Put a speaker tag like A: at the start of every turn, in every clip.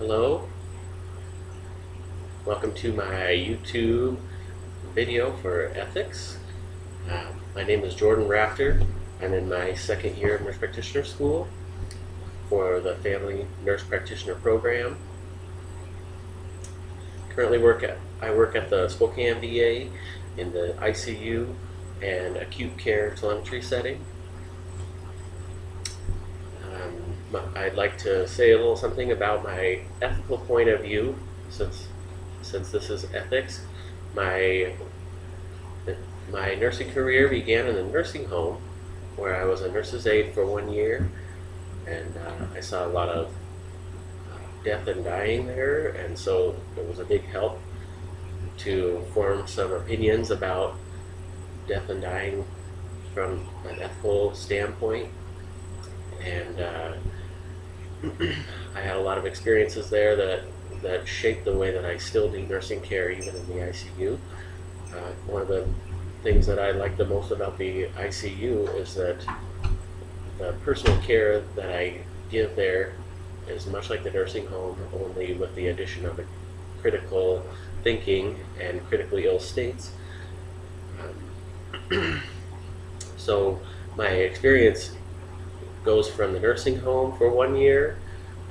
A: Hello, welcome to my YouTube video for ethics. My name is Jordan Rafter. I'm in my second year of nurse practitioner school for the family nurse practitioner program. Currently I work at the Spokane VA in the ICU and acute care telemetry setting. I'd like to say a little something about my ethical point of view, since this is ethics. My nursing career began in a nursing home where I was a nurse's aide for 1 year, and I saw a lot of death and dying there, and so it was a big help to form some opinions about death and dying from an ethical standpoint. And I had a lot of experiences there that shaped the way that I still do nursing care, even in the ICU. One of the things that I like the most about the ICU is that the personal care that I give there is much like the nursing home, only with the addition of the critical thinking and critically ill states. So my experience goes from the nursing home for 1 year.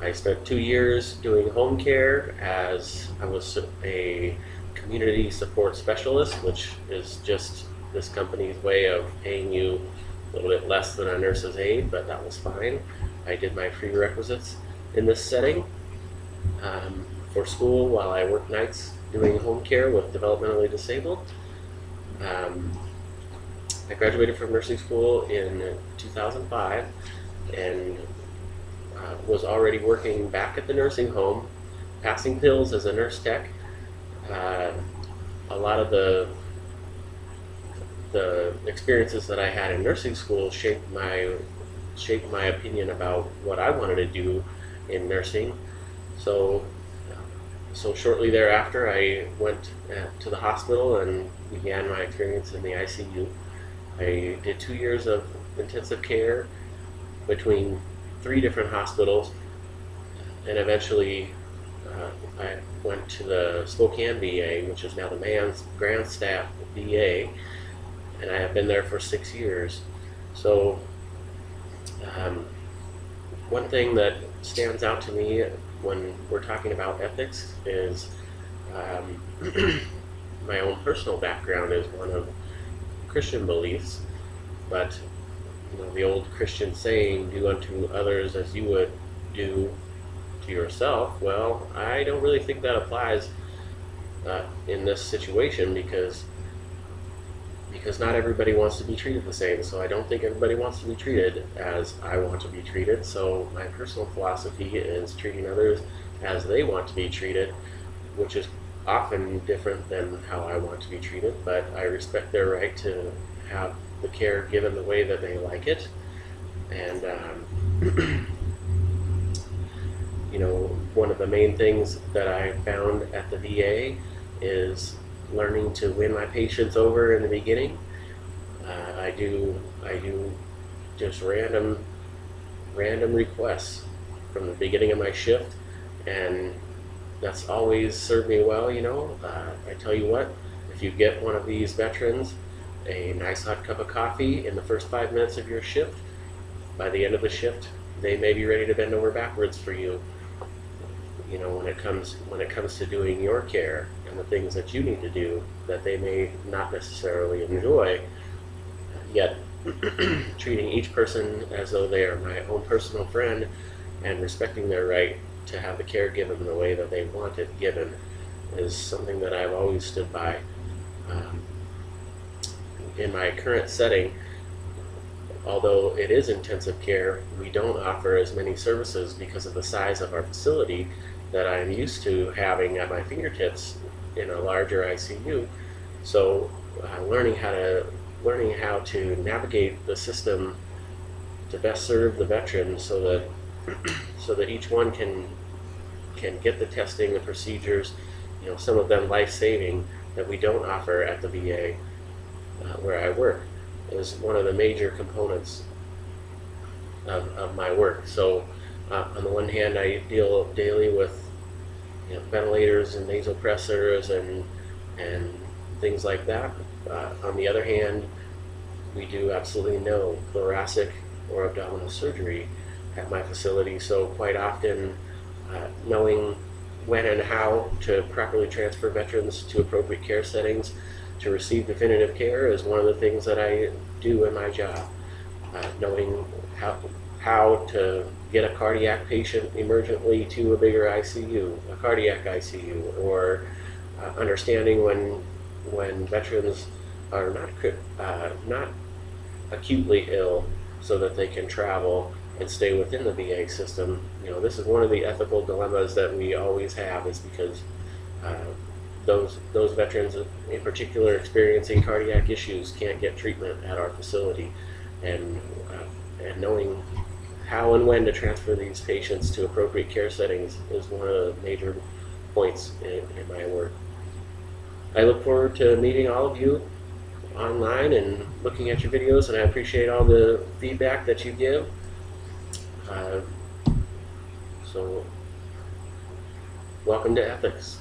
A: I spent 2 years doing home care as I was a community support specialist, which is just this company's way of paying you a little bit less than a nurse's aide, but that was fine. I did my prerequisites in this setting for school while I worked nights doing home care with developmentally disabled. I graduated from nursing school in 2005 and was already working back at the nursing home, passing pills as a nurse tech. A lot of the experiences that I had in nursing school shaped my opinion about what I wanted to do in nursing. So shortly thereafter, I went to the hospital and began my experience in the ICU. I did 2 years of intensive care between 3 different hospitals, and eventually I went to the Spokane VA, which is now the Grand Staff VA, and I have been there for 6 years. So one thing that stands out to me when we're talking about ethics is my own personal background is one of Christian beliefs, but the old Christian saying, "Do unto others as you would do to yourself." Well, I don't really think that applies in this situation because not everybody wants to be treated the same. So I don't think everybody wants to be treated as I want to be treated. So my personal philosophy is treating others as they want to be treated, which is often different than how I want to be treated, but I respect their right to have the care given the way that they like it. And one of the main things that I found at the VA is learning to win my patients over in the beginning. I do just random requests from the beginning of my shift, and that's always served me well. I tell you what, if you get one of these veterans a nice hot cup of coffee in the first 5 minutes of your shift, by the end of the shift, they may be ready to bend over backwards for you. When it comes to doing your care and the things that you need to do that they may not necessarily enjoy, yet treating each person as though they are my own personal friend and respecting their right to have the care given the way that they want it given is something that I've always stood by. In my current setting, although it is intensive care, we don't offer as many services because of the size of our facility that I'm used to having at my fingertips in a larger ICU. So learning how to navigate the system to best serve the veteran so that each one can get the testing, the procedures, some of them life-saving, that we don't offer at the VA where I work, is one of the major components of my work. So on the one hand, I deal daily with ventilators and vasopressors and things like that. On the other hand, we do absolutely no thoracic or abdominal surgery at my facility. So quite often, knowing when and how to properly transfer veterans to appropriate care settings to receive definitive care is one of the things that I do in my job. Knowing how to get a cardiac patient emergently to a bigger ICU, a cardiac ICU, or understanding when veterans are not acutely ill, so that they can travel and stay within the VA system. This is one of the ethical dilemmas that we always have, is because those veterans, in particular, experiencing cardiac issues, can't get treatment at our facility, and knowing how and when to transfer these patients to appropriate care settings is one of the major points in my work. I look forward to meeting all of you online and looking at your videos, and I appreciate all the feedback that you give. So welcome to Ethics.